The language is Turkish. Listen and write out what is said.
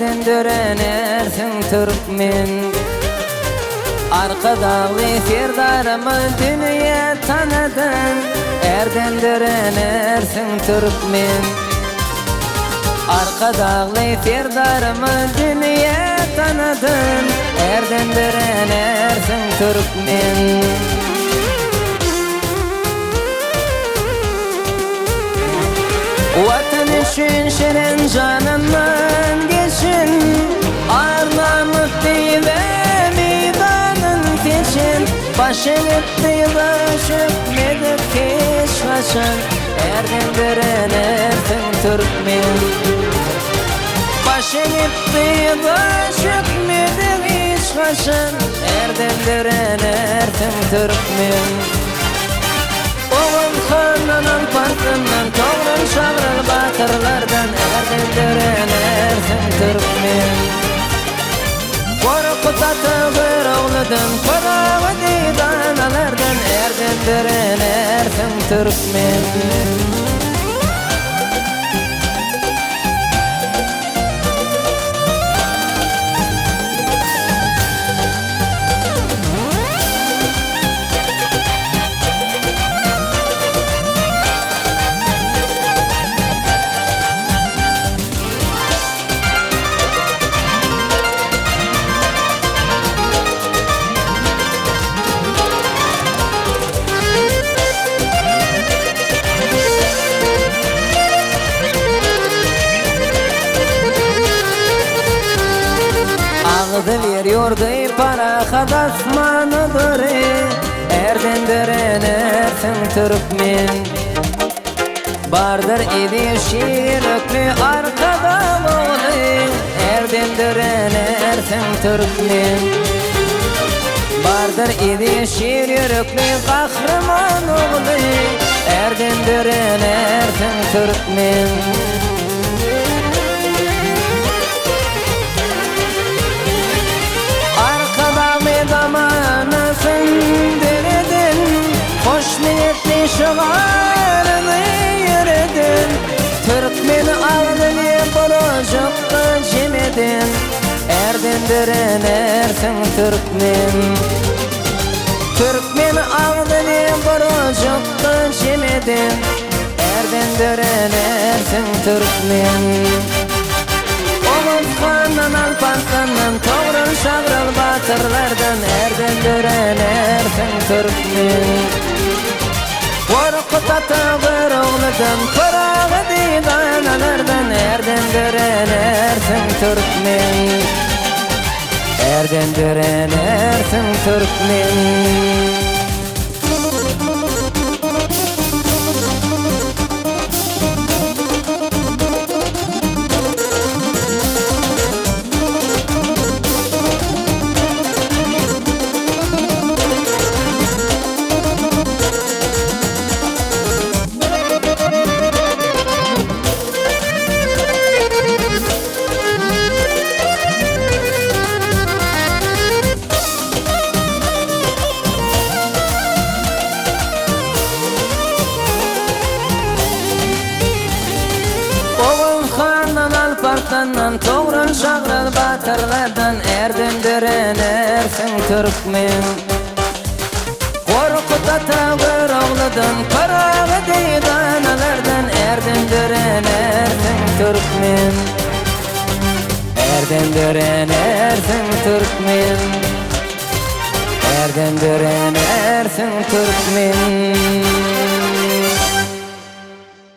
erden dörenersin Türkmen. Arka dağlı firdarımı dünya tanıdın, erden dörenersin Türkmen. Arka dağlı firdarımı dünya tanıdın, erden dörenersin Türkmen. Vatan için şirin canından geçin, arnamut değil meydanın geçin. Başı gitti başıp medip hiç kaçın, erden dörenersin Türkmen. Başı gitti başıp medip hiç kaçın, erden dörenersin Türkmen. Oğul hanının partından toğrul şavrıl batırlardan, erden dörenersin Türkmen. Korkut atı bir oğludan, korağı didanalardan, erden dörenersin Türkmen. Ağzı veriyordu para kadasmanıdır, erden dörenersin Türkmen. Bardır idi şiirlüklü arkada oğlu, erden dörenersin Türkmen. Bardır idi şiirlüklü kahraman oğlu, erden dörenersin Türkmen. Zamanısın diledin, hoş niyetli şımarını yürüdün. Türkmen ağrını borcukta cimedin, erden dörenersin Türkmen. Türkmen ağrını borcukta cimedin, erden dörenersin Türkmen. Oğuz kandan alpanslandan, toğrul şavrıl batırlardan, erden dörenersin Türkmen. Korkut atı bir oğludan, korağı didanalardan, erden dörenersin Türkmen. Erden dörenersin Türkmen. Alpartandan toğrul şavrıl batırlardan, erden dörenersin Türkmen. Korkut atı bir oğludan, korağı didanalardan, erden dörenersin Türkmen. Erden dörenersin Türkmen. Erden dörenersin Türkmen.